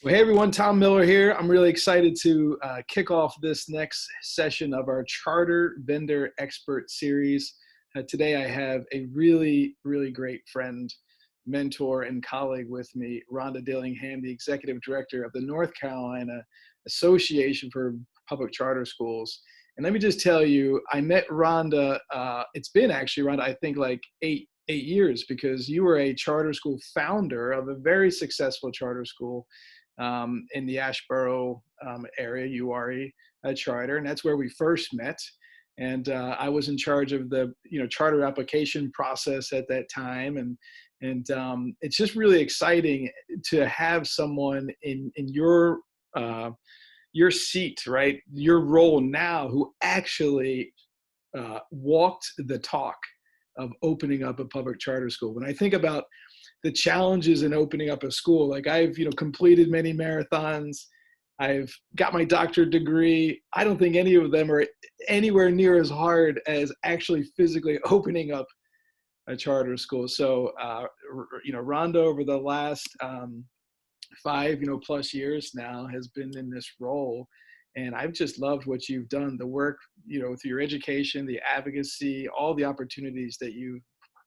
Well, hey everyone, Tom Miller here. I'm really excited to kick off this next session of our Charter Vendor Expert Series. Today I have a really great friend, mentor, and colleague with me, Rhonda Dillingham, the Executive Director of the North Carolina Association for Public Charter Schools. And let me just tell you, I met Rhonda, it's been actually, Rhonda, I think like eight years, because you were a charter school founder of a very successful charter school in the Asheboro area, URE charter, and that's where we first met. And I was in charge of the charter application process at that time, and it's just really exciting to have someone in your seat, right, your role now, who actually walked the talk of opening up a public charter school. When I think about the challenges in opening up a school, like I've completed many marathons, I've got my doctorate degree. I don't think any of them are anywhere near as hard as actually physically opening up a charter school. So Rhonda, over the last 5 plus years now, has been in this role, and I've just loved what you've done, the work through your education, the advocacy, all the opportunities that you've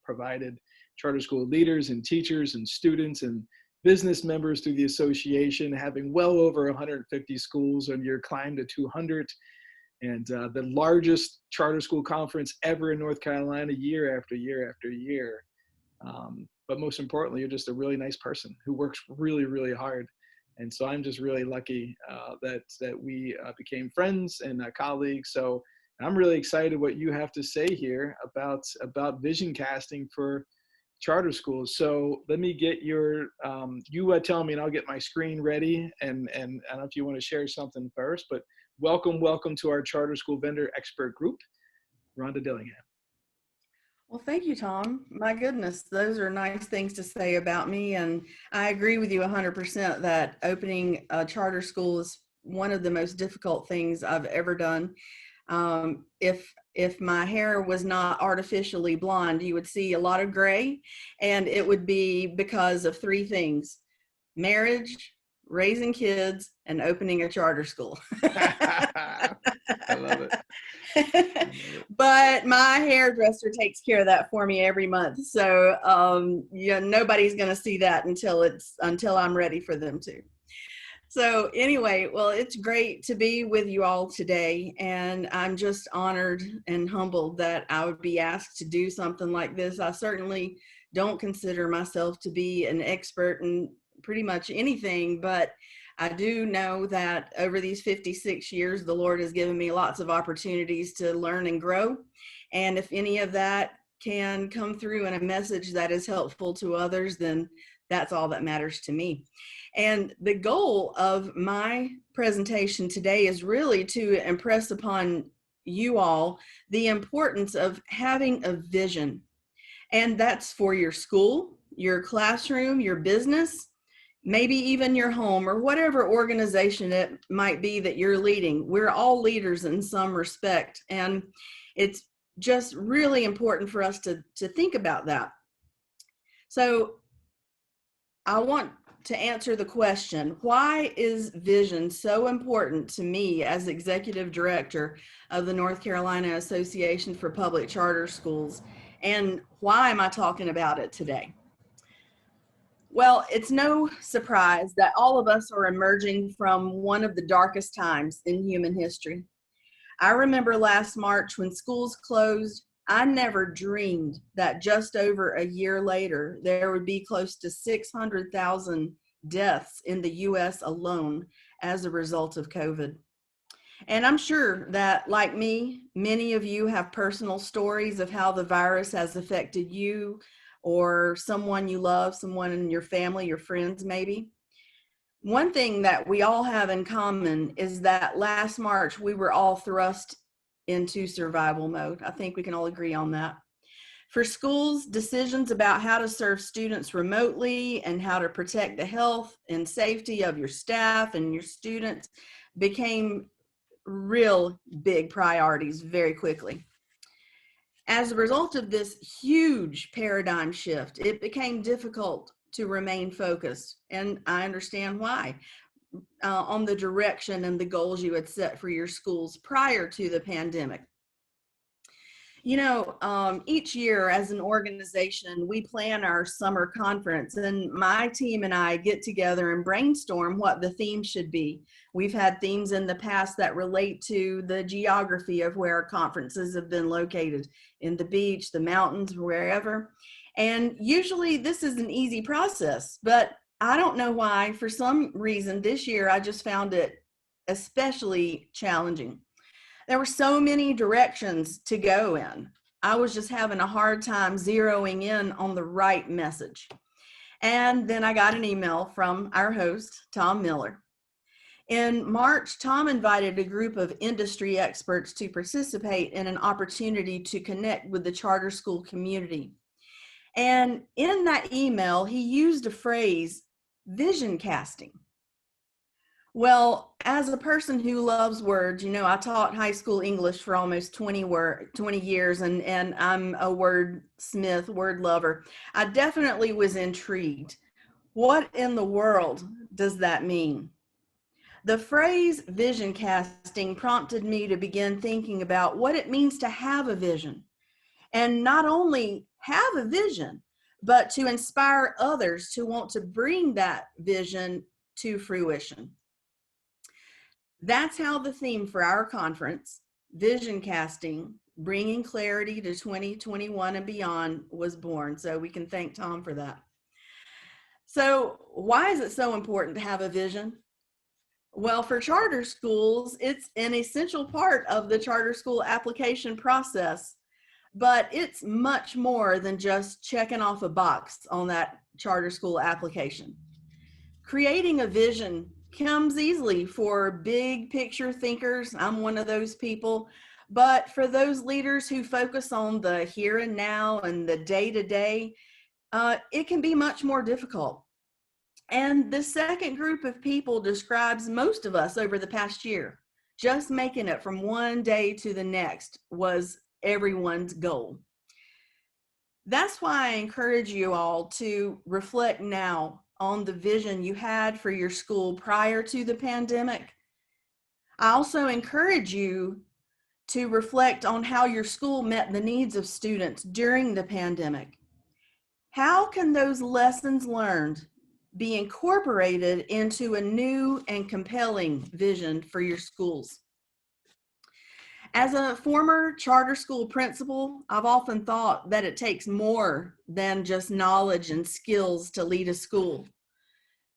provided charter school leaders and teachers and students and business members through the association, having well over 150 schools on your climb to 200, and the largest charter school conference ever in North Carolina, year after year after year. But most importantly, you're just a really nice person who works really hard. And so I'm just really lucky that we became friends and colleagues. So I'm really excited what you have to say here about vision casting for charter schools. So let me get your, you tell me and I'll get my screen ready. And I don't know if you want to share something first, but welcome to our Charter School Vendor Expert Group, Rhonda Dillingham. Well, thank you, Tom. My goodness, those are nice things to say about me. And I agree with you 100% that opening a charter school is one of the most difficult things I've ever done. If my hair was not artificially blonde, you would see a lot of gray, and it would be because of 3 things: marriage, raising kids, and opening a charter school. I love it. But my hairdresser takes care of that for me every month. So nobody's going to see that until I'm ready for them to. So anyway, well, it's great to be with you all today, and I'm just honored and humbled that I would be asked to do something like this. I certainly don't consider myself to be an expert in pretty much anything, but I do know that over these 56 years, the Lord has given me lots of opportunities to learn and grow. And if any of that can come through in a message that is helpful to others, then that's all that matters to me. And the goal of my presentation today is really to impress upon you all the importance of having a vision. And that's for your school, your classroom, your business, maybe even your home, or whatever organization it might be that you're leading. We're all leaders in some respect. And it's just really important for us to think about that. So I want to answer the question, why is vision so important to me as Executive Director of the North Carolina Association for Public Charter Schools? And why am I talking about it today? Well, it's no surprise that all of us are emerging from one of the darkest times in human history. I remember last March when schools closed. I never dreamed that just over a year later, there would be close to 600,000 deaths in the US alone as a result of COVID. And I'm sure that, like me, many of you have personal stories of how the virus has affected you or someone you love, someone in your family, your friends maybe. One thing that we all have in common is that last March, we were all thrust into survival mode. I think we can all agree on that. For schools, decisions about how to serve students remotely and how to protect the health and safety of your staff and your students became real big priorities very quickly. As a result of this huge paradigm shift, it became difficult to remain focused, and I understand why. on the direction and the goals you had set for your schools prior to the pandemic. You know, each year as an organization, we plan our summer conference, and my team and I get together and brainstorm what the theme should be. We've had themes in the past that relate to the geography of where our conferences have been located, in the beach, the mountains, wherever. And usually this is an easy process, but I don't know why. For some reason this year, I just found it especially challenging. There were so many directions to go in. I was just having a hard time zeroing in on the right message. And then I got an email from our host, Tom Miller. In March, Tom invited a group of industry experts to participate in an opportunity to connect with the charter school community. And in that email, he used a phrase, vision casting. Well, as a person who loves words, you know, I taught high school English for almost 20 years, and I'm a wordsmith, word lover. I definitely was intrigued. What in the world does that mean? The phrase vision casting prompted me to begin thinking about what it means to have a vision, and not only have a vision, but to inspire others to want to bring that vision to fruition. That's how the theme for our conference, Vision Casting, Bringing Clarity to 2021 and Beyond, was born. So we can thank Tom for that. So why is it so important to have a vision? Well, for charter schools, it's an essential part of the charter school application process, but it's much more than just checking off a box on that charter school application. Creating a vision comes easily for big picture thinkers. I'm one of those people. But for those leaders who focus on the here and now and the day to day, it can be much more difficult. And the second group of people describes most of us over the past year. Just making it from one day to the next was everyone's goal. That's why I encourage you all to reflect now on the vision you had for your school prior to the pandemic. I also encourage you to reflect on how your school met the needs of students during the pandemic. How can those lessons learned be incorporated into a new and compelling vision for your schools? As a former charter school principal, I've often thought that it takes more than just knowledge and skills to lead a school.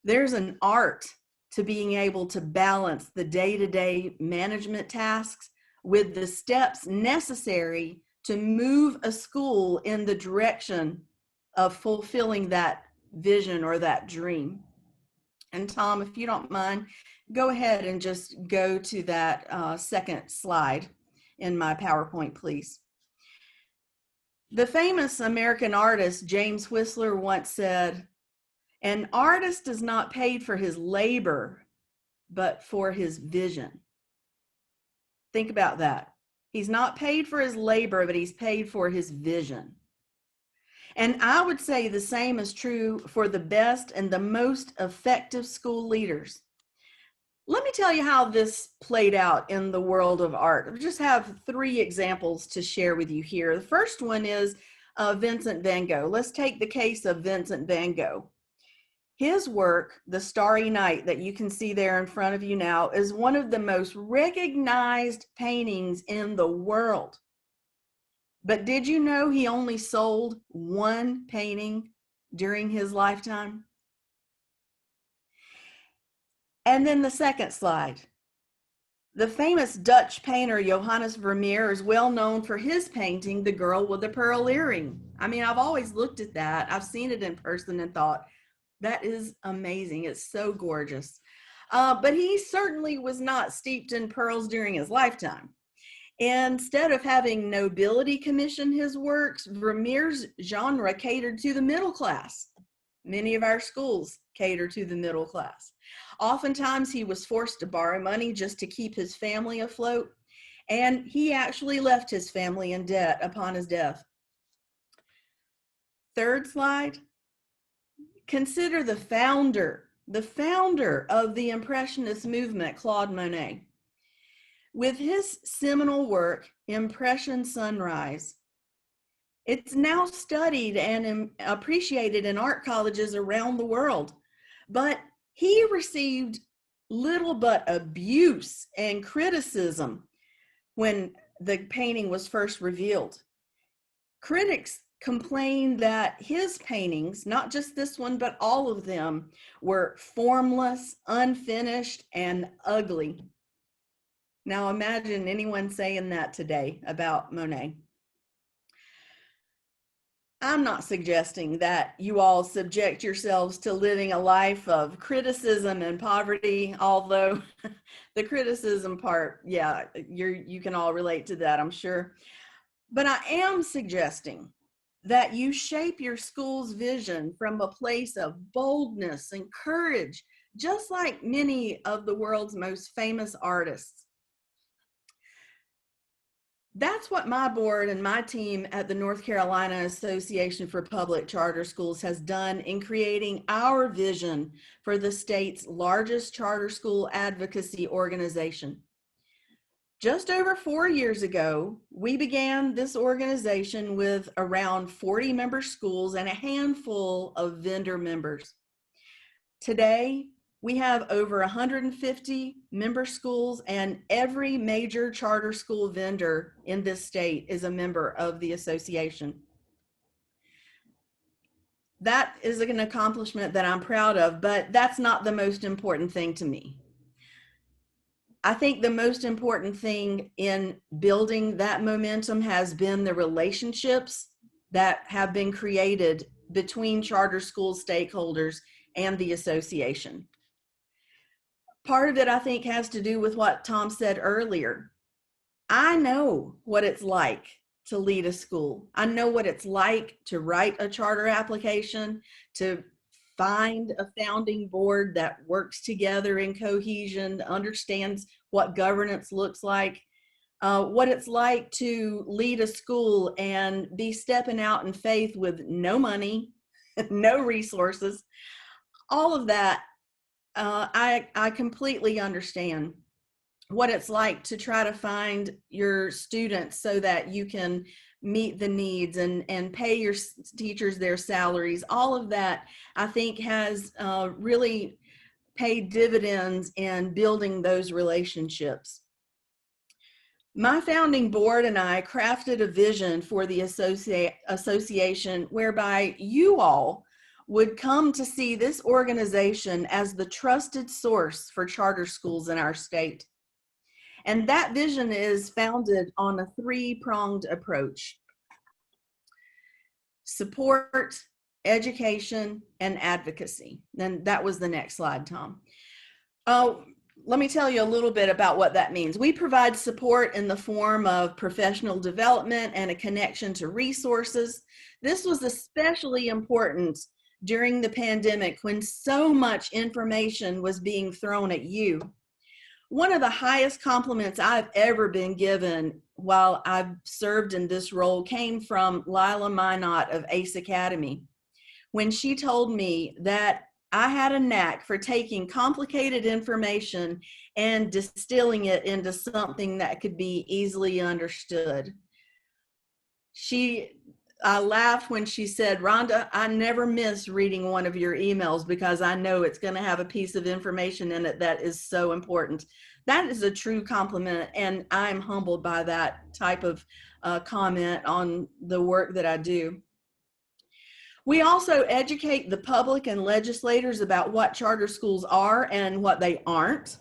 There's an art to being able to balance the day-to-day management tasks with the steps necessary to move a school in the direction of fulfilling that vision or that dream. And Tom, if you don't mind, go ahead and just go to that second slide in my PowerPoint, please. The famous American artist James Whistler once said, "An artist is not paid for his labor, but for his vision." Think about that. He's not paid for his labor, but he's paid for his vision. And I would say the same is true for the best and the most effective school leaders. Let me tell you how this played out in the world of art. I just have 3 examples to share with you here. The first one is Vincent van Gogh. Let's take the case of Vincent van Gogh. His work, The Starry Night, that you can see there in front of you now, is one of the most recognized paintings in the world. But did you know he only sold 1 painting during his lifetime? And then the second slide. The famous Dutch painter Johannes Vermeer is well known for his painting, The Girl with the Pearl Earring. I mean, I've always looked at that. I've seen it in person and thought, that is amazing. It's so gorgeous. But he certainly was not steeped in pearls during his lifetime. Instead of having nobility commission his works, Vermeer's genre catered to the middle class. Many of our schools cater to the middle class. Oftentimes he was forced to borrow money just to keep his family afloat, and he actually left his family in debt upon his death. Third slide. Consider the founder, the founder of the Impressionist movement, Claude Monet. With his seminal work, Impression Sunrise, it's now studied and appreciated in art colleges around the world. But he received little but abuse and criticism when the painting was first revealed. Critics complained that his paintings, not just this one, but all of them, were formless, unfinished, and ugly. Now imagine anyone saying that today about Monet. I'm not suggesting that you all subject yourselves to living a life of criticism and poverty, although the criticism part, yeah, you can all relate to that, I'm sure. But I am suggesting that you shape your school's vision from a place of boldness and courage, just like many of the world's most famous artists. That's what my board and my team at the North Carolina Association for Public Charter Schools has done in creating our vision for the state's largest charter school advocacy organization. Just over 4 years ago, we began this organization with around 40 member schools and a handful of vendor members. Today, we have over 150 member schools, and every major charter school vendor in this state is a member of the association. That is an accomplishment that I'm proud of, but that's not the most important thing to me. I think the most important thing in building that momentum has been the relationships that have been created between charter school stakeholders and the association. Part of it, I think, has to do with what Tom said earlier. I know what it's like to lead a school. I know what it's like to write a charter application, to find a founding board that works together in cohesion, understands what governance looks like, what it's like to lead a school and be stepping out in faith with no money, no resources, all of that. I completely understand what it's like to try to find your students so that you can meet the needs and pay your teachers their salaries. All of that, I think, has really paid dividends in building those relationships. My founding board and I crafted a vision for the association whereby you all would come to see this organization as the trusted source for charter schools in our state. And that vision is founded on a three-pronged approach: support, education, and advocacy. And that was the next slide, Tom. Let me tell you a little bit about what that means. We provide support in the form of professional development and a connection to resources. This was especially important during the pandemic when so much information was being thrown at you. One of the highest compliments I've ever been given while I've served in this role came from Lila Minot of ACE Academy, when she told me that I had a knack for taking complicated information and distilling it into something that could be easily understood. I laughed when she said, "Rhonda, I never miss reading one of your emails because I know it's going to have a piece of information in it that is so important." That is a true compliment, and I'm humbled by that type of comment on the work that I do. We also educate the public and legislators about what charter schools are and what they aren't,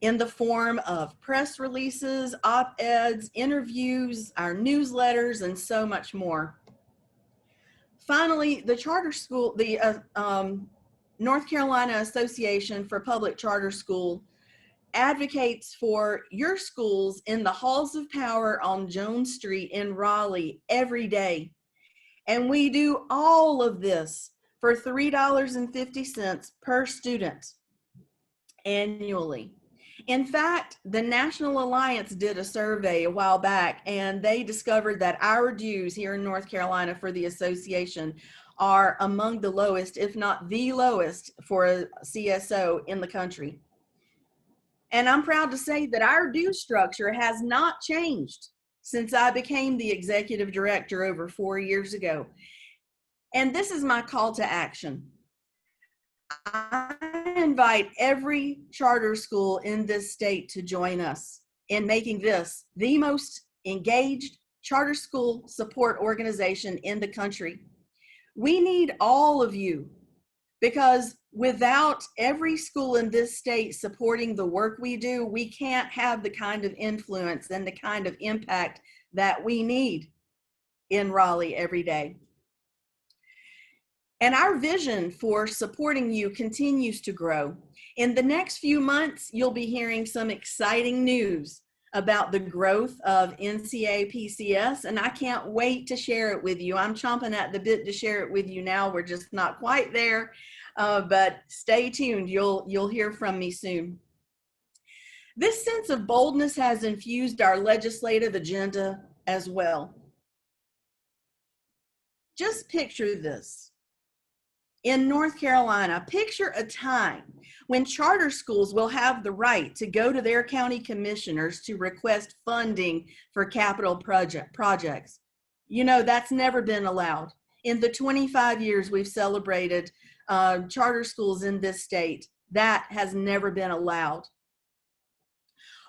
in the form of press releases, op-eds, interviews, our newsletters, and so much more. Finally, the North Carolina Association for Public Charter School advocates for your schools in the halls of power on Jones Street in Raleigh every day. And we do all of this for $3.50 per student annually. In fact, the National Alliance did a survey a while back, and they discovered that our dues here in North Carolina for the association are among the lowest, if not the lowest, for a CSO in the country. And I'm proud to say that our due structure has not changed since I became the executive director over 4 years ago. And this is my call to action. I invite every charter school in this state to join us in making this the most engaged charter school support organization in the country. We need all of you, because without every school in this state supporting the work we do, we can't have the kind of influence and the kind of impact that we need in Raleigh every day. And our vision for supporting you continues to grow. In the next few months, you'll be hearing some exciting news about the growth of NCA PCS, and I can't wait to share it with you. I'm chomping at the bit to share it with you now. We're just not quite there, but stay tuned. You'll hear from me soon. This sense of boldness has infused our legislative agenda as well. Just picture this. In North Carolina, picture a time when charter schools will have the right to go to their county commissioners to request funding for capital projects. You know, that's never been allowed. In the 25 years we've celebrated charter schools in this state, that has never been allowed.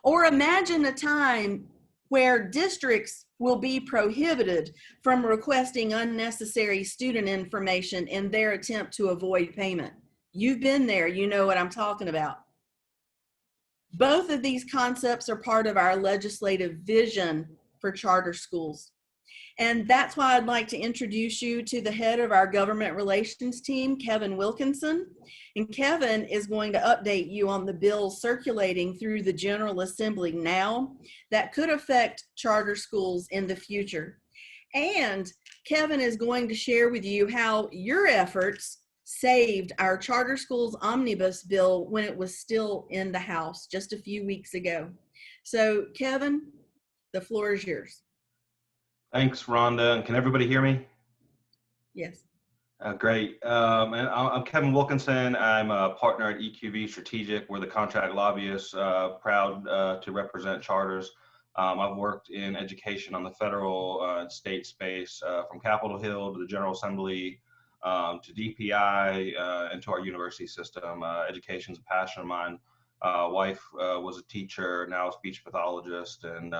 Or imagine a time where districts will be prohibited from requesting unnecessary student information in their attempt to avoid payment. You've been there, you know what I'm talking about. Both of these concepts are part of our legislative vision for charter schools. And that's why I'd like to introduce you to the head of our government relations team, Kevin Wilkinson. And Kevin is going to update you on the bills circulating through the General Assembly now that could affect charter schools in the future. And Kevin is going to share with you how your efforts saved our charter schools omnibus bill when it was still in the House just a few weeks ago. So Kevin, the floor is yours. Thanks, Rhonda. Can everybody hear me? Yes. Great. And I'm Kevin Wilkinson. I'm a partner at EQV Strategic. We're the contract lobbyists, proud to represent charters. I've worked in education on the federal and state space, from Capitol Hill to the General Assembly, to DPI, and to our university system. Education's a passion of mine. Wife was a teacher, now a speech pathologist, and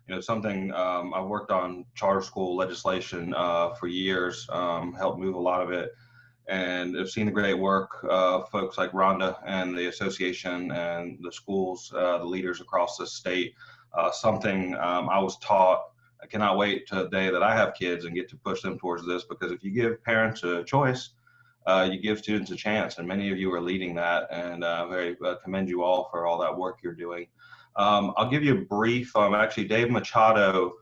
you know, something I've worked on charter school legislation for years, helped move a lot of it, and I've seen the great work of folks like Rhonda and the association and the schools, the leaders across the state. Something I was taught. I cannot wait to the day that I have kids and get to push them towards this, because if you give parents a choice, you give students a chance, and many of you are leading that, and very commend you all for all that work you're doing. I'll give you a brief. Actually, Dave Machado,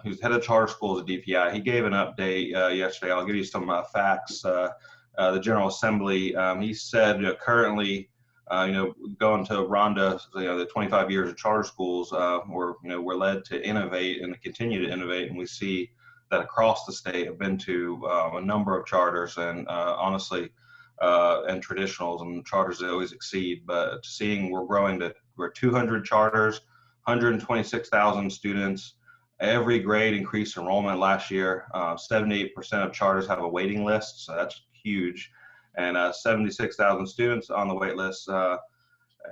who's head of charter schools at DPI, he gave an update yesterday. I'll give you some facts. The General Assembly, he said currently, you know, going to Rhonda, you know, the 25 years of charter schools, we're led to innovate and to continue to innovate, and we see that across the state. I've been to a number of charters, and honestly, and traditionals, and charters that always exceed, but seeing we're 200 charters, 126,000 students, every grade increased enrollment last year. 78% of charters have a waiting list, so that's huge, and 76,000 students on the wait list,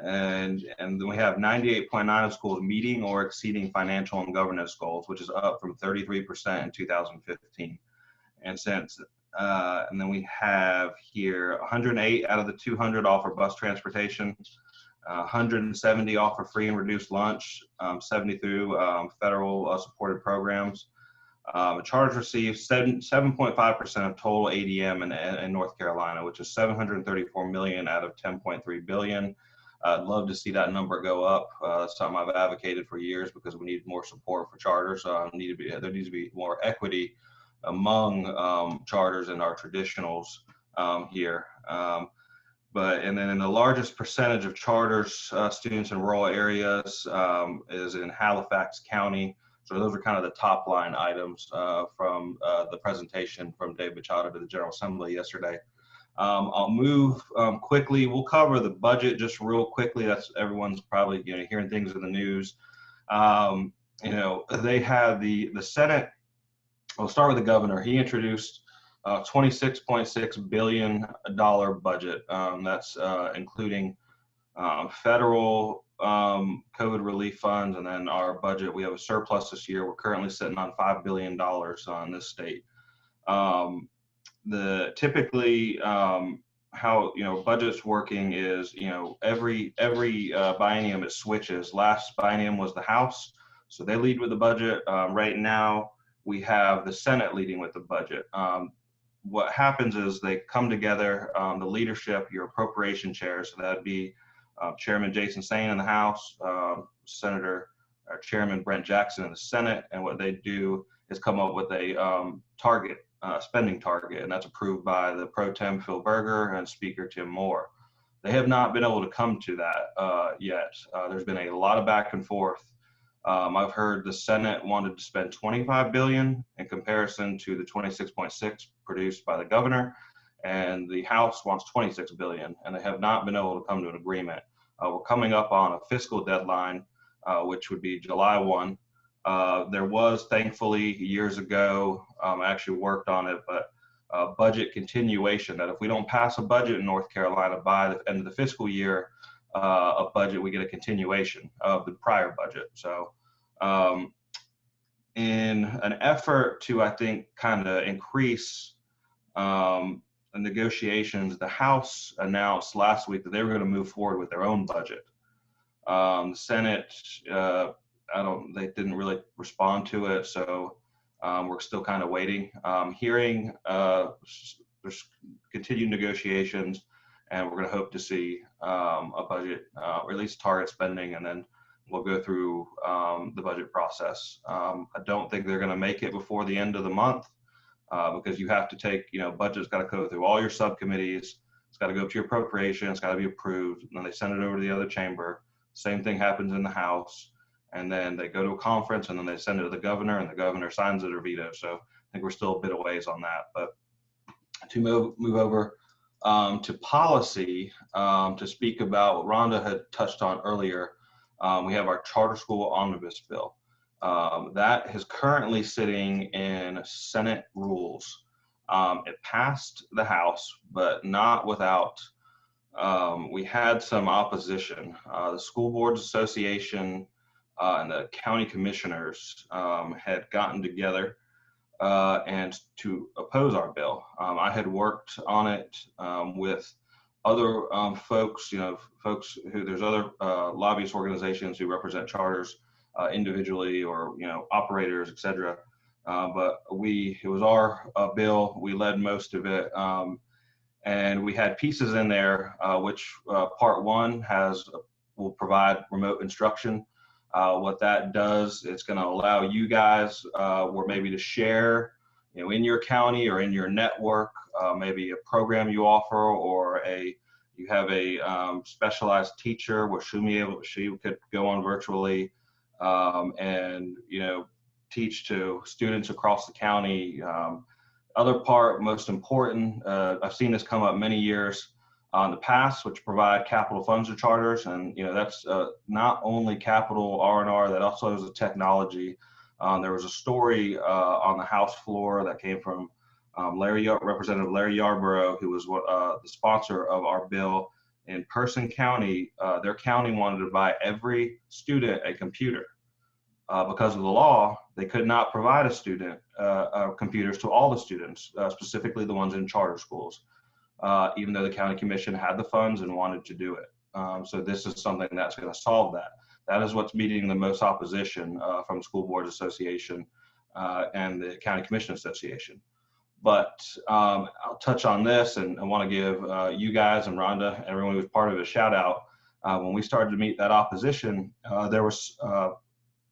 and then we have 98.9 of schools meeting or exceeding financial and governance goals, which is up from 33% in 2015. And then we have here 108 out of the 200 offer bus transportation, 170 offer free and reduced lunch, 70 through federal supported programs. Charters receive 7.5% of total ADM in North Carolina, which is $734 million out of $10.3 billion. I'd love to see that number go up. That's something I've advocated for years, because we need more support for charters. There needs to be more equity among charters and our traditionals here. And then the largest percentage of charters students in rural areas is in Halifax County. So those are kind of the top line items from the presentation from Dave Machado to the General Assembly yesterday. I'll move quickly. We'll cover the budget just real quickly. That's everyone's probably hearing things in the news. They have the Senate. We'll start with the governor. He introduced $26.6 billion budget. That's including federal COVID relief funds, and then our budget. We have a surplus this year. We're currently sitting on $5 billion on this state. Typically how budget's working is every biennium it switches. Last biennium was the House, so they lead with the budget. Right now we have the Senate leading with the budget. What happens is they come together, the leadership, your appropriation chairs, so that'd be Chairman Jason Sain in the House, Senator or Chairman Brent Jackson in the Senate, and what they do is come up with a spending target, and that's approved by the Pro Tem Phil Berger and Speaker Tim Moore. They have not been able to come to that yet. There's been a lot of back and forth. I've heard the Senate wanted to spend $25 billion in comparison to the $26.6 produced by the governor, and the House wants $26 billion, and they have not been able to come to an agreement. We're coming up on a fiscal deadline, which would be July 1. There was, thankfully, years ago, I actually worked on it, but budget continuation, that if we don't pass a budget in North Carolina by the end of the fiscal year, a budget, we get a continuation of the prior budget. So in an effort to, I think, kind of increase the negotiations, the House announced last week that they were going to move forward with their own budget. The Senate, they didn't really respond to it, so we're still kind of waiting. Hearing there's continued negotiations, and we're going to hope to see a budget, or at least target spending, and then we'll go through the budget process. I don't think they're going to make it before the end of the month, because you have to take, budget's got to go through all your subcommittees. It's got to go to your appropriation. It's got to be approved. And then they send it over to the other chamber. Same thing happens in the House. And then they go to a conference, and then they send it to the governor, and the governor signs it or vetoes. So I think we're still a bit of ways on that. But to move over to policy, to speak about what Rhonda had touched on earlier, we have our charter school omnibus bill. That is currently sitting in Senate rules. It passed the House, but not without, we had some opposition. The School Boards Association and the county commissioners had gotten together and to oppose our bill. I had worked on it with other folks, folks who, there's other lobbyist organizations who represent charters individually, or operators, etc. But it was our bill. We led most of it, and we had pieces in there, which part one will provide remote instruction. What that does, it's going to allow you guys, or maybe to share, in your county or in your network, maybe a program you offer, or you have a specialized teacher where she could go on virtually and teach to students across the county. Other part, most important, I've seen this come up many years in the past, which provide capital funds to charters, and that's not only capital R&R, that also is a technology. There was a story on the House floor that came from Representative Larry Yarborough, who was the sponsor of our bill. In Person County, their county wanted to buy every student a computer. Because of the law, they could not provide a student computers to all the students, specifically the ones in charter schools, even though the county commission had the funds and wanted to do it. So this is something that's going to solve that. That is what's meeting the most opposition from School Boards Association and the County Commission Association. But I'll touch on this, and I want to give you guys and Rhonda, everyone who was part of it, a shout out. When we started to meet that opposition, there was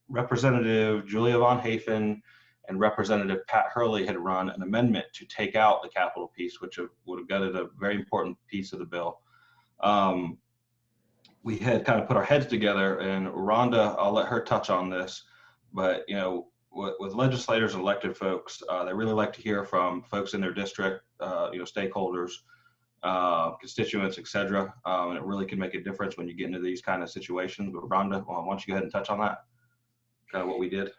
Representative Julia Von Hafen and Representative Pat Hurley had run an amendment to take out the capital piece, which would have gutted a very important piece of the bill. We had kind of put our heads together, and Rhonda, I'll let her touch on this, But, with legislators and elected folks, they really like to hear from folks in their district, stakeholders, constituents, et cetera. And it really can make a difference when you get into these kind of situations. But Rhonda, why don't you go ahead and touch on that, kind of what we did?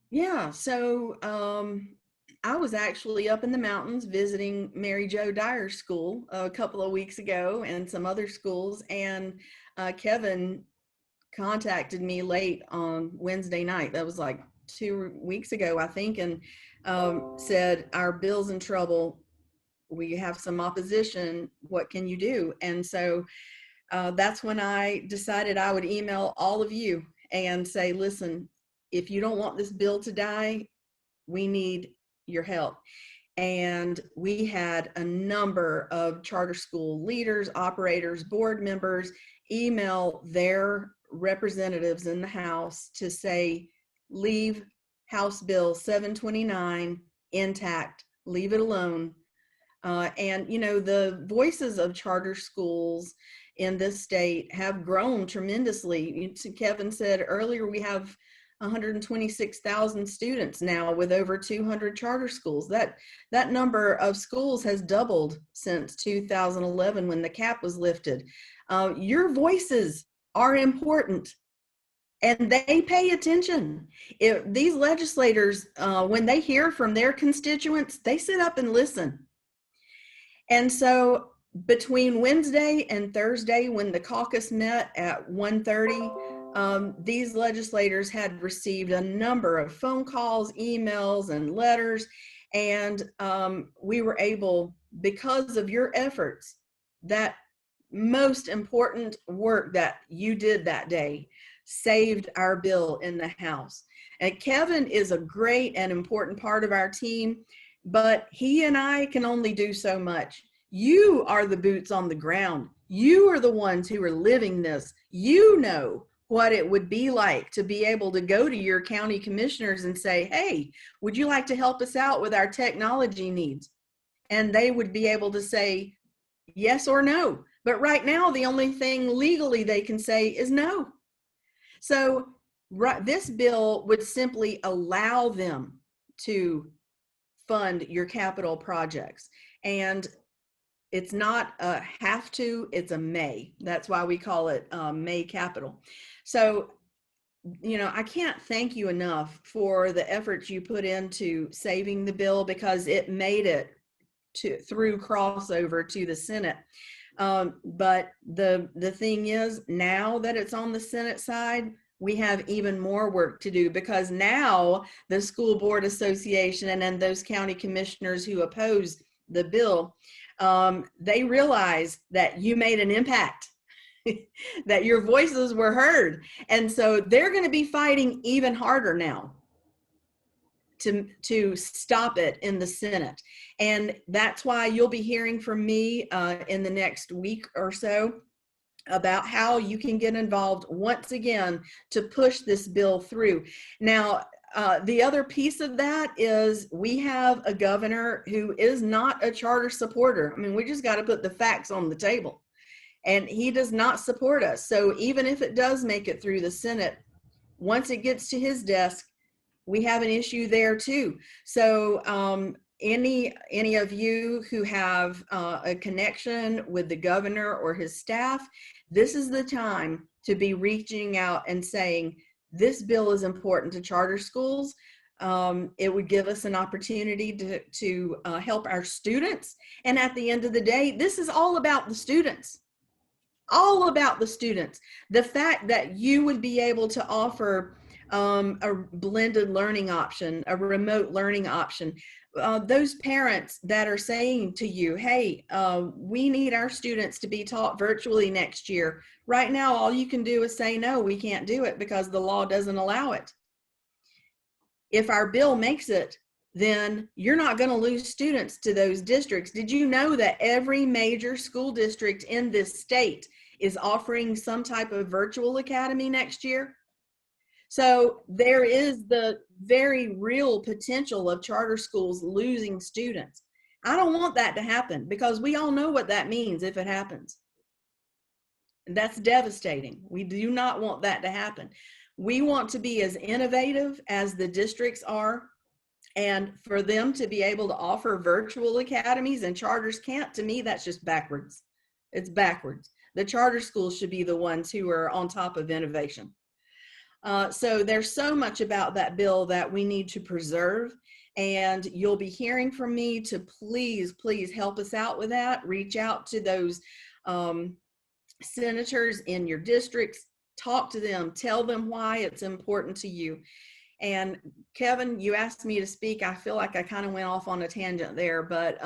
Yeah, so I was actually up in the mountains visiting Mary Jo Dyer's school a couple of weeks ago and some other schools, and Kevin contacted me late on Wednesday night. That was like 2 weeks ago, I think, and said, our bill's in trouble. We have some opposition. What can you do? And so that's when I decided I would email all of you and say, listen, if you don't want this bill to die, we need your help. And we had a number of charter school leaders, operators, board members email their representatives in the House to say, leave House Bill 729 intact, leave it alone. And, the voices of charter schools in this state have grown tremendously. Kevin said earlier, we have 126,000 students now with over 200 charter schools. That number of schools has doubled since 2011 when the cap was lifted. Your voices are important and they pay attention. If these legislators, when they hear from their constituents, they sit up and listen. And so between Wednesday and Thursday, when the caucus met at 1:30, these legislators had received a number of phone calls, emails, and letters. And we were able, because of your efforts, that most important work that you did that day saved our bill in the House. And Kevin is a great and important part of our team, but he and I can only do so much. You are the boots on the ground. You are the ones who are living this. You know what it would be like to be able to go to your county commissioners and say, hey, would you like to help us out with our technology needs? And they would be able to say yes or no. But right now, the only thing legally they can say is no. So this bill would simply allow them to fund your capital projects. And it's not a have to, it's a may. That's why we call it May Capital. So, I can't thank you enough for the efforts you put into saving the bill, because it made it through crossover to the Senate. But the thing is, now that it's on the Senate side, we have even more work to do, because now the School Board Association and then those county commissioners who oppose the bill, they realize that you made an impact, that your voices were heard. And so they're going to be fighting even harder now to stop it in the Senate. And that's why you'll be hearing from me in the next week or so about how you can get involved once again to push this bill through. Now, the other piece of that is we have a governor who is not a charter supporter. I mean, we just got to put the facts on the table. And he does not support us. So even if it does make it through the Senate, once it gets to his desk, we have an issue there too. So any of you who have a connection with the governor or his staff, this is the time to be reaching out and saying, this bill is important to charter schools. It would give us an opportunity to help our students. And at the end of the day, this is all about the students. All about the students. The fact that you would be able to offer a blended learning option, a remote learning option. Those parents that are saying to you, hey, we need our students to be taught virtually next year. Right now, all you can do is say, no, we can't do it because the law doesn't allow it. If our bill makes it, then you're not going to lose students to those districts. Did you know that every major school district in this state is offering some type of virtual academy next year? So there is the very real potential of charter schools losing students. I don't want that to happen, because we all know what that means if it happens. That's devastating. We do not want that to happen. We want to be as innovative as the districts are. And for them to be able to offer virtual academies and charters can't, to me, that's just backwards. It's backwards. The charter schools should be the ones who are on top of innovation. So there's so much about that bill that we need to preserve. And you'll be hearing from me to please, please help us out with that. Reach out to those senators in your districts, talk to them, tell them why it's important to you. And Kevin, you asked me to speak. I feel like I kind of went off on a tangent there, but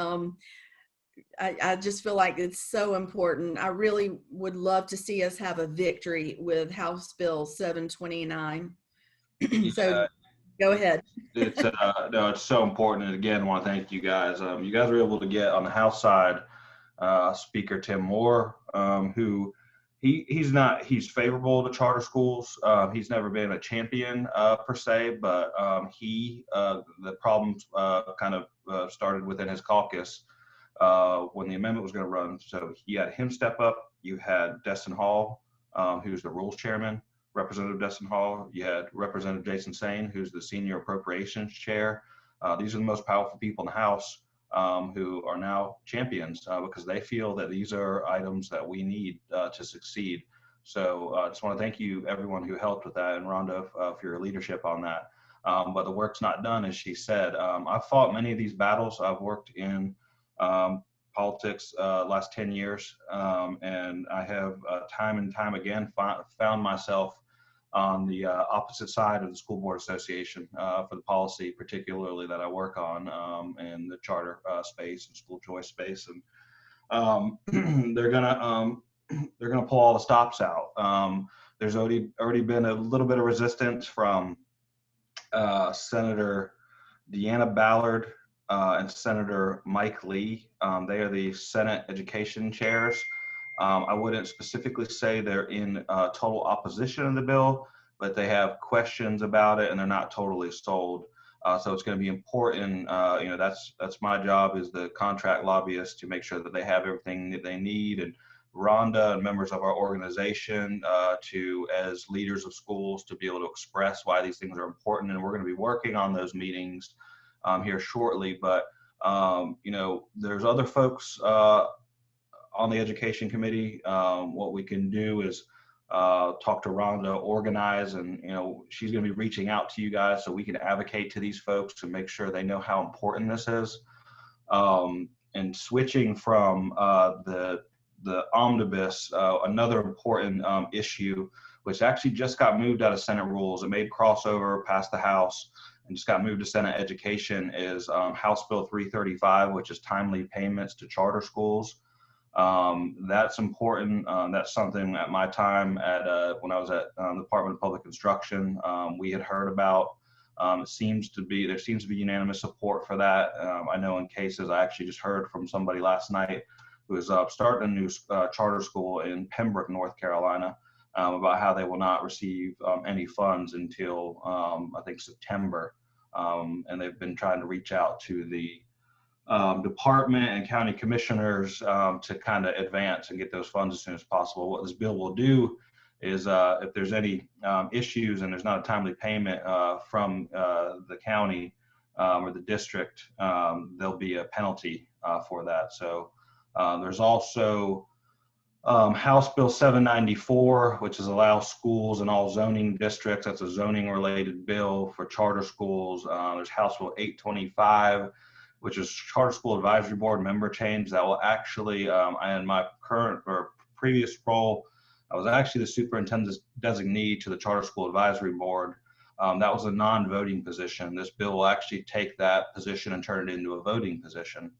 I just feel like it's so important. I really would love to see us have a victory with House Bill 729. So go ahead. It's no, it's so important. And again, I want to thank you guys. You guys were able to get on the House side Speaker Tim Moore, who he's favorable to charter schools. He's never been a champion per se, but the problems kind of started within his caucus when the amendment was going to run. So he had him step up. You had Destin Hall, who's the rules chairman, Representative Destin Hall. You had Representative Jason Sain, who's the senior appropriations chair. These are the most powerful people in the House who are now champions because they feel that these are items that we need to succeed. So I just want to thank you, everyone who helped with that, and Rhonda for your leadership on that. But the work's not done, as she said. I've fought many of these battles. I've worked in politics last 10 years, and I have time and time again found myself on the opposite side of the School Board Association for the policy, particularly that I work on in the charter space and school choice space, and they're gonna pull all the stops out. There's already been a little bit of resistance from Senator Deanna Ballard and Senator Mike Lee. They are the Senate Education chairs. I wouldn't specifically say they're in total opposition of the bill, but they have questions about it and they're not totally sold. So it's going to be important. That's my job as the contract lobbyist to make sure that they have everything that they need, and Rhonda and members of our organization as leaders of schools to be able to express why these things are important. And we're going to be working on those meetings here shortly. But there's other folks on the education committee. What we can do is talk to Rhonda, organize, and she's going to be reaching out to you guys so we can advocate to these folks to make sure they know how important this is. And switching from the omnibus, another important issue, which actually just got moved out of Senate rules. It made crossover past the House and just got moved to Senate Education, is House Bill 335, which is timely payments to charter schools. That's important. That's something at my time when I was at the Department of Public Instruction, we had heard about. There seems to be unanimous support for that. I know in cases, I actually just heard from somebody last night who is starting a new charter school in Pembroke, North Carolina, about how they will not receive any funds until I think September. And they've been trying to reach out to the department and county commissioners to kind of advance and get those funds as soon as possible. What this bill will do is if there's any issues and there's not a timely payment from the county or the district, there'll be a penalty for that. So there's also House Bill 794, which is allow schools in all zoning districts. That's a zoning related bill for charter schools. There's House Bill 825, which is Charter School Advisory Board member change that will actually, in my current or previous role, I was actually the superintendent designee to the Charter School Advisory Board. That was a non-voting position. This bill will actually take that position and turn it into a voting position,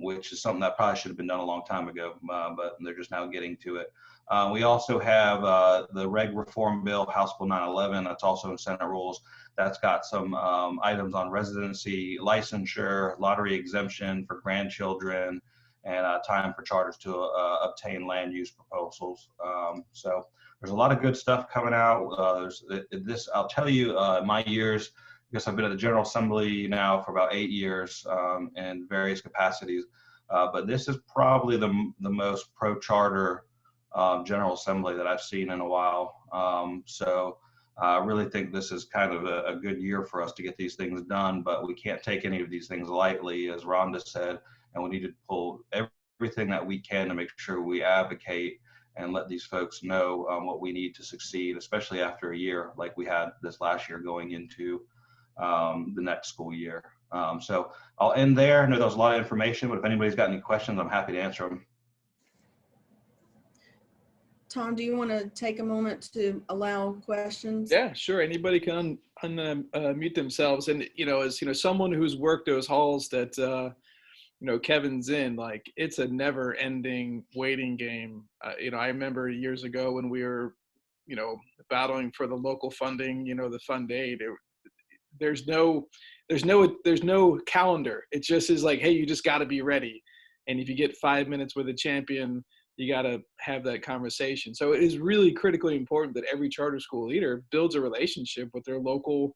which is something that probably should have been done a long time ago, but they're just now getting to it. We also have the Reg Reform Bill, House Bill 911, that's also in Senate rules. That's got some items on residency, licensure, lottery exemption for grandchildren, and time for charters to obtain land use proposals. So there's a lot of good stuff coming out. I'll tell you, my years, because I've been at the General Assembly now for about 8 years in various capacities, but this is probably the most pro-charter General Assembly that I've seen in a while. So I really think this is kind of a good year for us to get these things done, but we can't take any of these things lightly, as Rhonda said, and we need to pull everything that we can to make sure we advocate and let these folks know what we need to succeed, especially after a year like we had this last year going into the next school year. So I'll end there. I know that was a lot of information, but if anybody's got any questions, I'm happy to answer them. Tom, do you want to take a moment to allow questions? Yeah, sure. Anybody can unmute themselves. And, as, someone who's worked those halls that, Kevin's in, like, it's a never ending waiting game. I remember years ago when we were, battling for the local funding, the fund aid, there's no calendar. It just is like, hey, you just got to be ready. And if you get 5 minutes with a champion, you got to have that conversation. So it is really critically important that every charter school leader builds a relationship with their local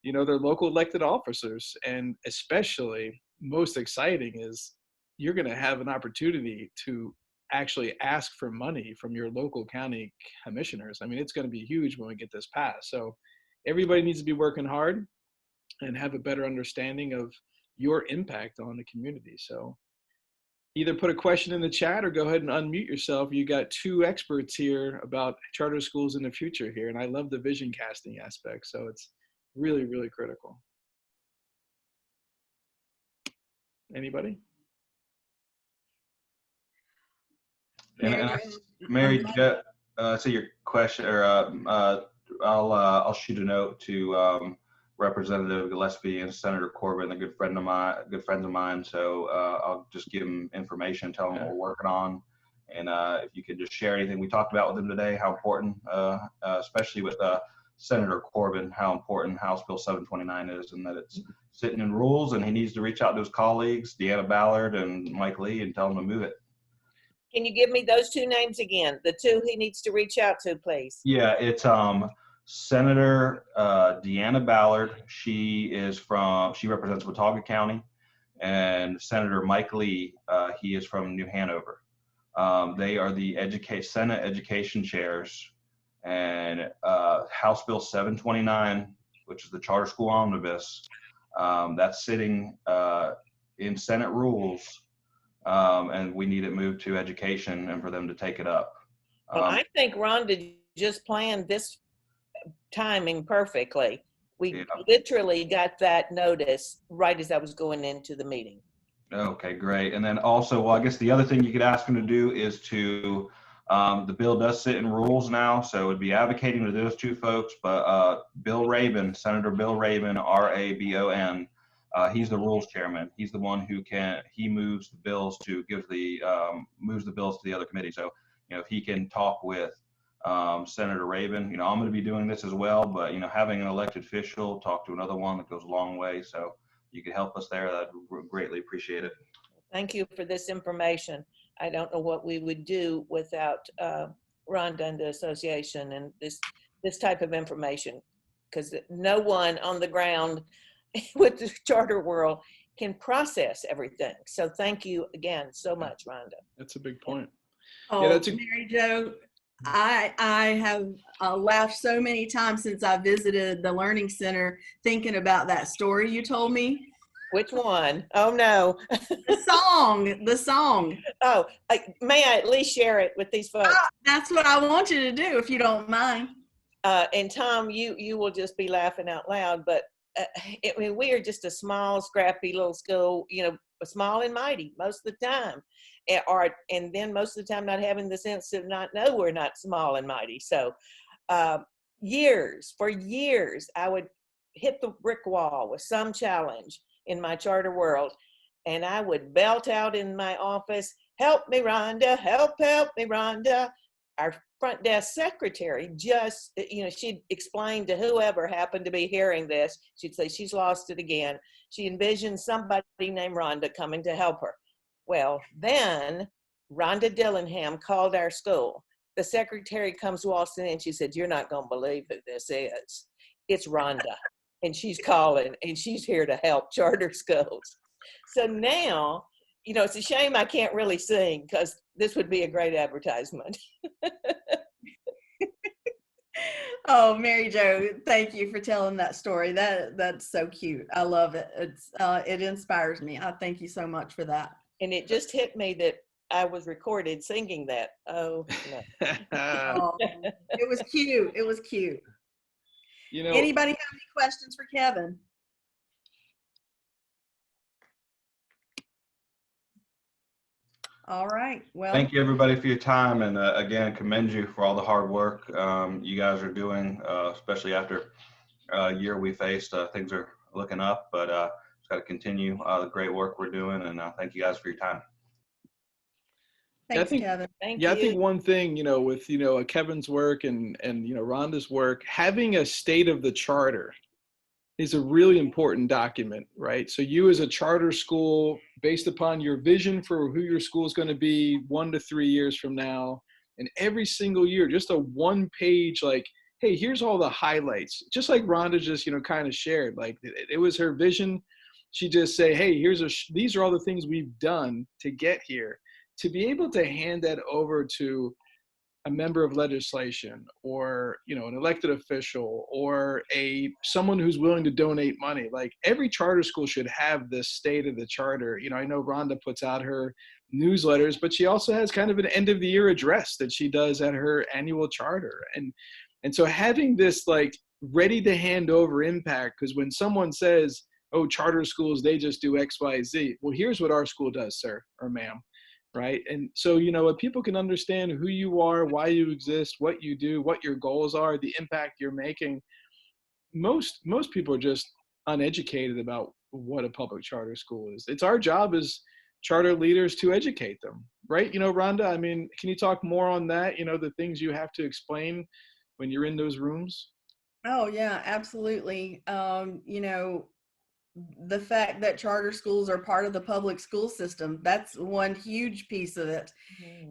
elected officers. And especially most exciting is you're going to have an opportunity to actually ask for money from your local county commissioners. I mean, it's going to be huge when we get this passed. So everybody needs to be working hard and have a better understanding of your impact on the community. So either put a question in the chat or go ahead and unmute yourself. You got two experts here about charter schools in the future here. And I love the vision casting aspect. So it's really, really critical. Anybody? Mary, so your question, or I'll shoot a note to Representative Gillespie and Senator Corbett, a good friends of mine. So I'll just give them information, tell them what we're working on, and if you could just share anything we talked about with them today, how important, especially with Senator Corbett, how important House Bill 729 is, and that it's sitting in rules, and he needs to reach out to his colleagues, Deanna Ballard and Mike Lee, and tell them to move it. Can you give me those two names again? The two he needs to reach out to, please. Yeah, it's Senator Deanna Ballard. She represents Watauga County, and Senator Mike Lee. He is from New Hanover. They are the Senate education chairs, and House Bill 729, which is the charter school omnibus, that's sitting in Senate rules. And we need it moved to education and for them to take it up. Well, I think Rhonda just planned this timing perfectly. We literally got that notice right as I was going into the meeting. Okay, great. And then also, well, I guess the other thing you could ask them to do is to, the bill does sit in rules now, so it would be advocating to those two folks, but Bill Rabon, Senator Bill Rabon, R-A-B-O-N, he's the rules chairman. He's the one who moves the bills to moves the bills to the other committee. So, if he can talk with Senator Rabon, I'm going to be doing this as well, but, having an elected official talk to another one, that goes a long way. So you could help us there. I'd greatly appreciate it. Thank you for this information. I don't know what we would do without Rhonda and the association and this type of information, because no one on the ground with the charter world can process everything. So thank you again so much, Rhonda. That's a big point. Oh, yeah, Mary Jo, I have laughed so many times since I visited the Learning Center thinking about that story you told me. Which one? Oh, no. The song. Oh, may I at least share it with these folks? That's what I want you to do, if you don't mind. And Tom, you will just be laughing out loud, but I mean, we are just a small, scrappy little school, small and mighty most of the time. And then most of the time not having the sense to not know we're not small and mighty. So for years, I would hit the brick wall with some challenge in my charter world. And I would belt out in my office, "Help me, Rhonda, help me, Rhonda." Our front desk secretary just, she'd explain to whoever happened to be hearing this, she'd say, "She's lost it again." She envisioned somebody named Rhonda coming to help her. Well, then Rhonda Dillingham called our school. The secretary comes waltzing in. She said, "You're not going to believe who this is. It's Rhonda. And she's calling, and she's here to help charter schools." So now, it's a shame I can't really sing, because this would be a great advertisement. Oh, Mary Jo, thank you for telling that story. That's so cute. I love it. It inspires me. I thank you so much for that. And it just hit me that I was recorded singing that. Oh, no. Oh, it was cute. It was cute. You know, Anybody have any questions for Kevin? All right. Well, Thank you everybody for your time, and again, commend you for all the hard work you guys are doing, especially after a year we faced. Things are looking up, but just got to continue the great work we're doing, and thank you guys for your time. thanks, Kevin. Thank I you. think one thing, with, Kevin's work and Rhonda's work, having a state of the charter is a really important document, right? So you as a charter school, based upon your vision for who your school is going to be 1 to 3 years from now, and every single year, just a one page, like, hey, here's all the highlights, just like Rhonda just, kind of shared, like it was her vision. She just say, hey, these are all the things we've done to get here. To be able to hand that over to a member of legislation, or an elected official, or someone who's willing to donate money, like every charter school should have this state of the charter. I know Rhonda puts out her newsletters, but she also has kind of an end of the year address that she does at her annual charter. And so having this like ready to hand over impact, because when someone says, oh, charter schools, they just do XYZ, well, here's what our school does, sir or ma'am. Right. And so, if people can understand who you are, why you exist, what you do, what your goals are, the impact you're making, most people are just uneducated about what a public charter school is. It's our job as charter leaders to educate them. Right. Rhonda, I mean, can you talk more on that? The things you have to explain when you're in those rooms? Oh, yeah, absolutely. The fact that charter schools are part of the public school system, that's one huge piece of it.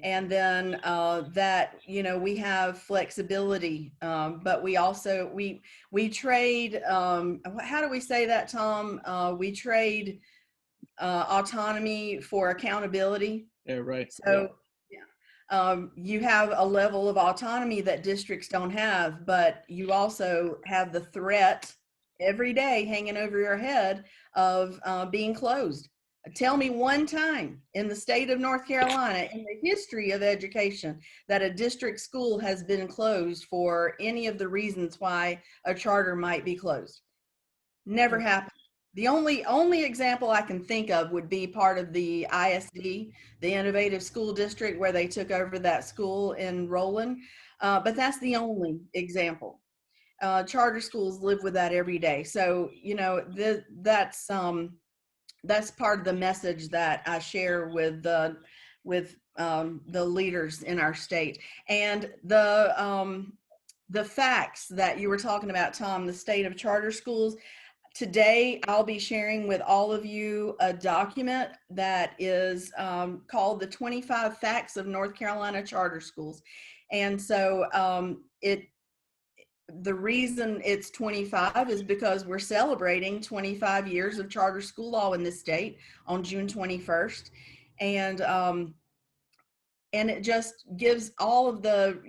And then that, we have flexibility, but we also, we trade, how do we say that, Tom? We trade autonomy for accountability. Yeah, right. So you have a level of autonomy that districts don't have, but you also have the threat every day hanging over your head of being closed. Tell me one time in the state of North Carolina, in the history of education, that a district school has been closed for any of the reasons why a charter might be closed. Never happened. The only example I can think of would be part of the ISD, the Innovative School District, where they took over that school in Roland. But that's the only example. Charter schools live with that every day. So, that's part of the message that I share with the leaders in our state. And the facts that you were talking about, Tom, the state of charter schools. Today, I'll be sharing with all of you a document that is called the 25 Facts of North Carolina Charter Schools. And so the reason it's 25 is because we're celebrating 25 years of charter school law in this state on June 21st. And it just gives all of the,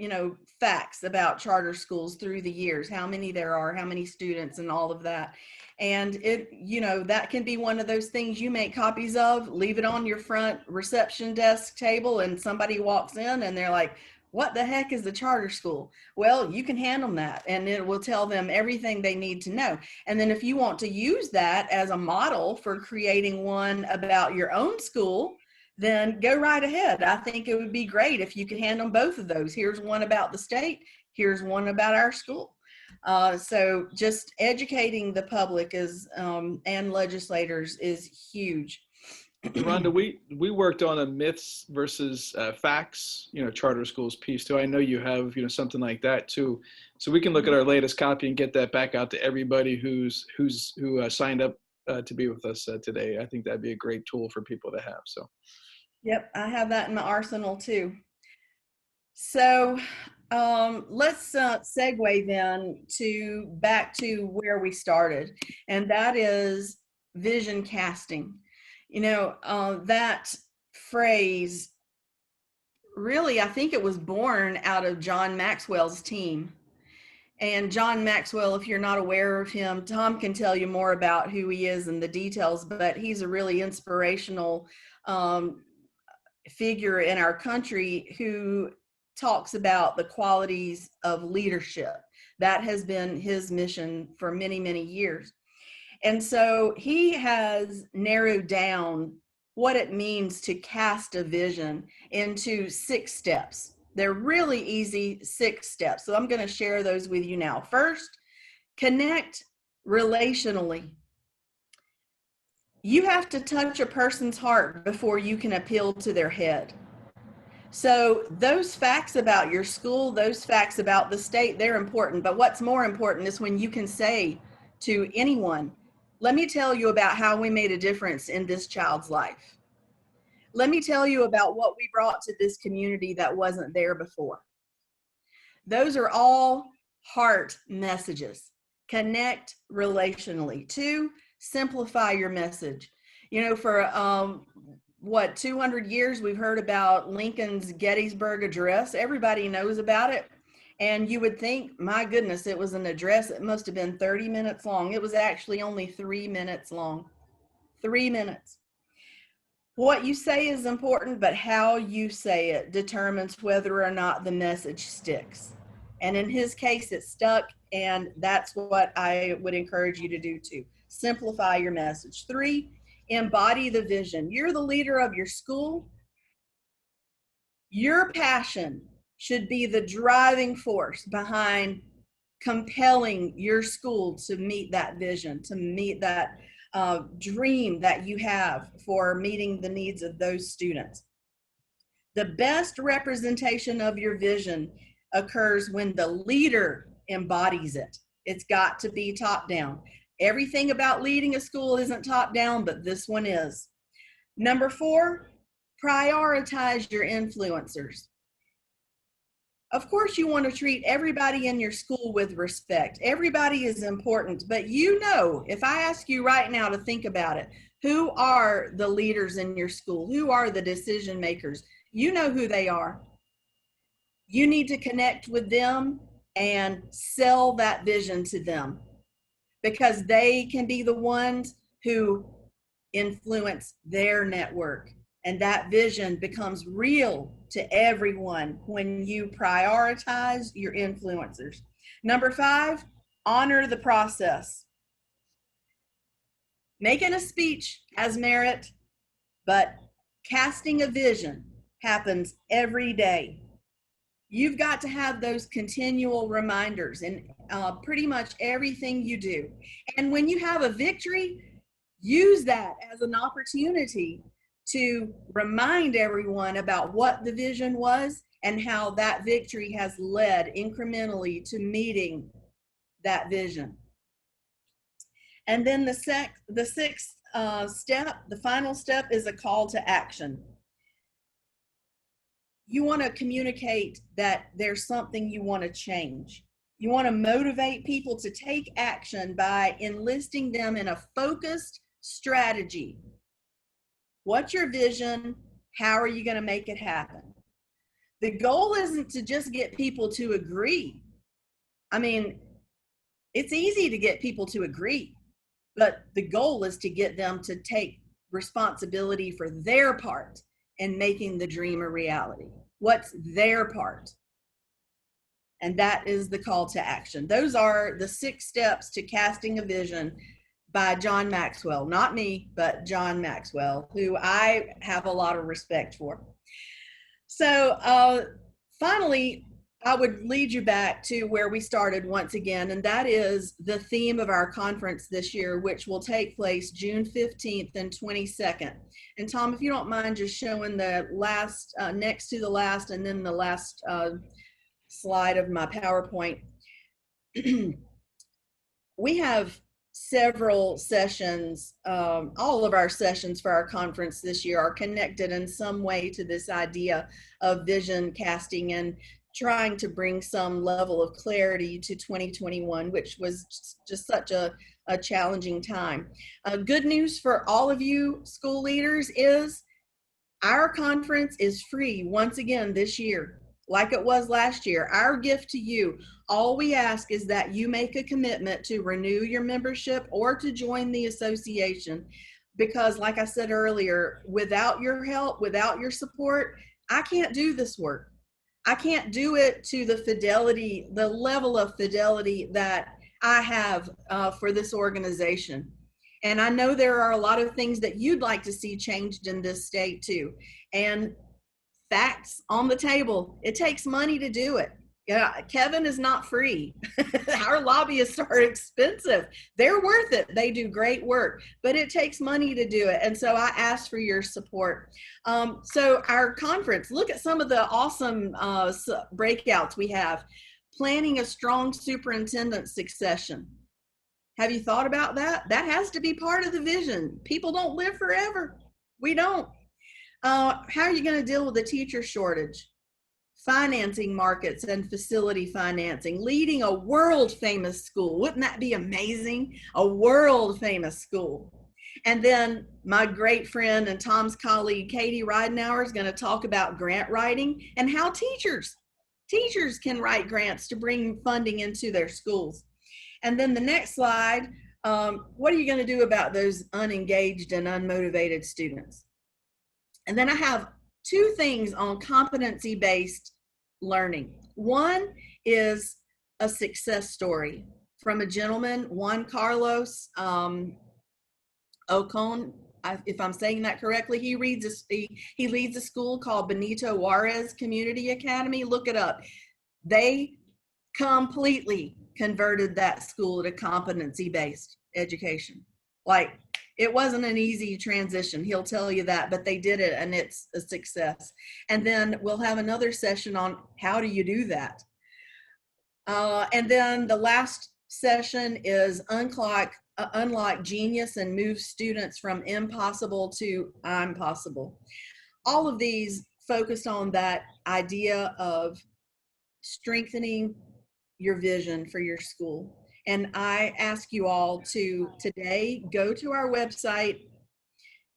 facts about charter schools through the years, how many there are, how many students, and all of that. And it, that can be one of those things you make copies of, leave it on your front reception desk table, and somebody walks in and they're like, what the heck is the charter school? Well, you can hand them that, and it will tell them everything they need to know. And then if you want to use that as a model for creating one about your own school, then go right ahead. I think it would be great if you could hand them both of those. Here's one about the state. Here's one about our school. So just educating the public and legislators is huge. Rhonda, we worked on a myths versus facts, charter schools piece too. I know you have, something like that too. So we can look at our latest copy and get that back out to everybody who signed up to be with us today. I think that'd be a great tool for people to have. So. Yep, I have that in my arsenal too. So let's segue then back to where we started, and that is vision casting. That phrase, really, I think it was born out of John Maxwell's team. And John Maxwell, if you're not aware of him, Tom can tell you more about who he is and the details, but he's a really inspirational figure in our country who talks about the qualities of leadership. That has been his mission for many, many years. And so he has narrowed down what it means to cast a vision into 6 steps. They're really easy 6 steps. So I'm going to share those with you now. First, connect relationally. You have to touch a person's heart before you can appeal to their head. So those facts about your school, those facts about the state, they're important. But what's more important is when you can say to anyone, let me tell you about how we made a difference in this child's life. Let me tell you about what we brought to this community that wasn't there before. Those are all heart messages. Connect relationally. 2, simplify your message. You know, for 200 years we've heard about Lincoln's Gettysburg Address. Everybody knows about it. And you would think, my goodness, it was an address that must have been 30 minutes long. It was actually only 3 minutes long. 3 minutes. What you say is important, but how you say it determines whether or not the message sticks. And in his case, it stuck, and that's what I would encourage you to do too. Simplify your message. 3, embody the vision. You're the leader of your school. Your passion should be the driving force behind compelling your school to meet that vision, to meet that dream that you have for meeting the needs of those students. The best representation of your vision occurs when the leader embodies it. It's got to be top down. Everything about leading a school isn't top down, but this one is. Number 4, prioritize your influencers. Of course, you want to treat everybody in your school with respect. Everybody is important, but you know, if I ask you right now to think about it, who are the leaders in your school? Who are the decision makers? You know who they are. You need to connect with them and sell that vision to them, because they can be the ones who influence their network. And that vision becomes real to everyone when you prioritize your influencers. Number 5, honor the process. Making a speech has merit, but casting a vision happens every day. You've got to have those continual reminders in pretty much everything you do. And when you have a victory, use that as an opportunity to remind everyone about what the vision was and how that victory has led incrementally to meeting that vision. And then the 6th step, the final step, is a call to action. You want to communicate that there's something you want to change. You want to motivate people to take action by enlisting them in a focused strategy. What's your vision? How are you going to make it happen? The goal isn't to just get people to agree. I mean, it's easy to get people to agree, but the goal is to get them to take responsibility for their part in making the dream a reality. What's their part? And that is the call to action. Those are the 6 steps to casting a vision by John Maxwell. Not me, but John Maxwell, who I have a lot of respect for. So finally, I would lead you back to where we started once again, and that is the theme of our conference this year, which will take place June 15th and 22nd. And Tom, if you don't mind just showing the last, next to the last, and then the last slide of my PowerPoint. We have several sessions. All of our sessions for our conference this year are connected in some way to this idea of vision casting and trying to bring some level of clarity to 2021, which was just such a challenging time. Good news for all of you school leaders is our conference is free once again this year. like it was last year. Our gift to you, all we ask is that you make a commitment to renew your membership or to join the association. Because like I said earlier, without your help, without your support, I can't do this work. I can't do it to the fidelity, the level of fidelity that I have for this organization. And I know there are a lot of things that you'd like to see changed in this state too. And facts on the table, it takes money to do it. Yeah, Kevin is not free. Our lobbyists are expensive. They're worth it. They do great work, but it takes money to do it. And so I ask for your support. So our conference, look at some of the awesome breakouts we have. Planning a strong superintendent succession. Have you thought about that? That has to be part of the vision. People don't live forever. We don't. How are you going to deal with the teacher shortage? Financing markets and facility financing, leading a world famous school. Wouldn't that be amazing? A world famous school. And then my great friend and Tom's colleague, Katie Ridenauer, is going to talk about grant writing and how teachers can write grants to bring funding into their schools. And then the next slide, what are you going to do about those unengaged and unmotivated students? And then I have two things on competency-based learning. One is a success story from a gentleman, Juan Carlos Ocon. If I'm saying that correctly, he leads a school called Benito Juarez Community Academy. Look it up. They completely converted that school to competency-based education. Like, it wasn't an easy transition, he'll tell you that, but they did it and it's a success. And then we'll have another session on how do you do that. And then the last session is unlock genius and move students from impossible to I'm possible. All of these focused on that idea of strengthening your vision for your school. And I ask you all to today go to our website,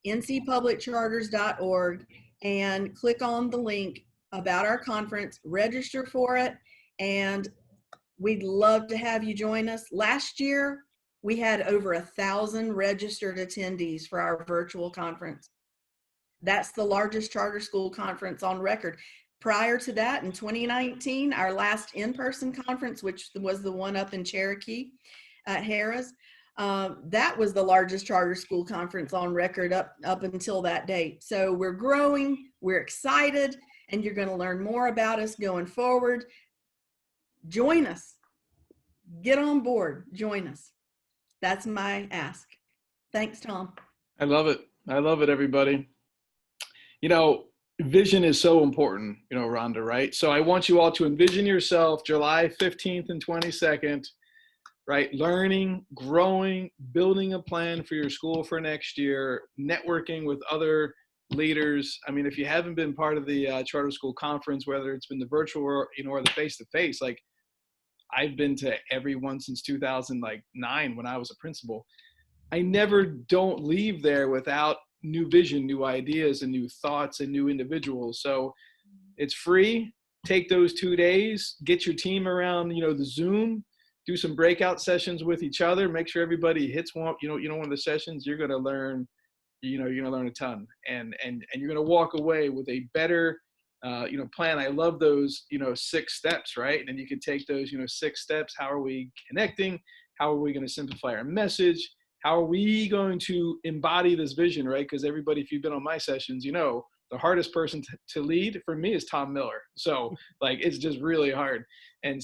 ncpubliccharters.org, and click on the link about our conference, register for it, and we'd love to have you join us. Last year, we had over 1,000 registered attendees for our virtual conference. That's the largest charter school conference on record. Prior to that, in 2019, our last in-person conference, which was the one up in Cherokee at Harrah's, that was the largest charter school conference on record up until that date. So we're growing, we're excited, and you're going to learn more about us going forward. Join us. Get on board. Join us. That's my ask. Thanks, Tom. I love it. I love it, everybody. You know, vision is so important, you know, Rhonda, right? So I want you all to envision yourself July 15th and 22nd, right? Learning, growing, building a plan for your school for next year, networking with other leaders. I mean, if you haven't been part of the charter school conference, whether it's been the virtual or, you know, or the face-to-face, like I've been to every one since 2009 when I was a principal. I never don't leave there without new vision, new ideas, and new thoughts and new individuals. So it's free. Take those 2 days, get your team around, you know, the Zoom, do some breakout sessions with each other, make sure everybody hits one, one of the sessions. You're going to learn, you're going to learn a ton, and you're going to walk away with a better, plan. I love those, 6 steps, right? And you can take those, 6 steps. How are we connecting? How are we going to simplify our message? How are we going to embody this vision, right? Because everybody, if you've been on my sessions, the hardest person to lead for me is Tom Miller. So like, it's just really hard. And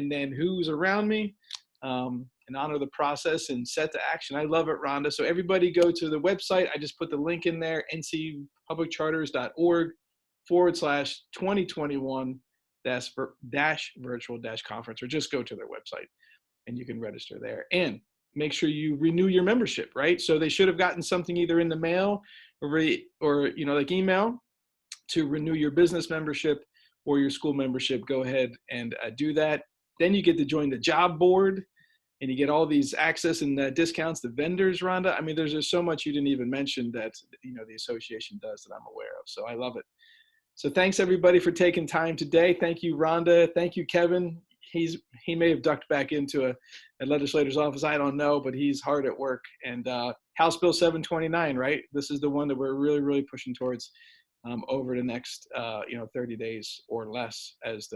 then who's around me, and honor the process and set to action. I love it, Rhonda. So everybody go to the website. I just put the link in there, ncpubliccharters.org/2021-virtual-conference, or just go to their website and you can register there. And make sure you renew your membership, right? So they should have gotten something either in the mail or like email to renew your business membership or your school membership. Go ahead and do that. Then you get to join the job board and you get all these access and discounts, the vendors, Rhonda. I mean, there's just so much you didn't even mention that, the association does that I'm aware of. So I love it. So thanks everybody for taking time today. Thank you, Rhonda. Thank you, Kevin. He may have ducked back into a legislator's office. I don't know, but he's hard at work. And House Bill 729, right? This is the one that we're really, really pushing towards over the next 30 days or less as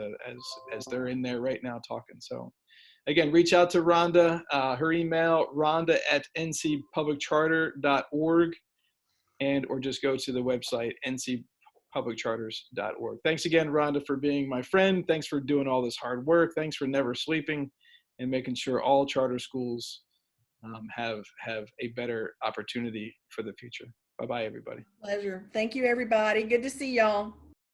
they're in there right now talking. So again, reach out to Rhonda. Her email, rhonda@ncpubliccharter.org, or just go to the website, ncpubliccharters.org. Thanks again, Rhonda, for being my friend. Thanks for doing all this hard work. Thanks for never sleeping and making sure all charter schools have a better opportunity for the future. Bye-bye, everybody. Pleasure. Thank you, everybody. Good to see y'all.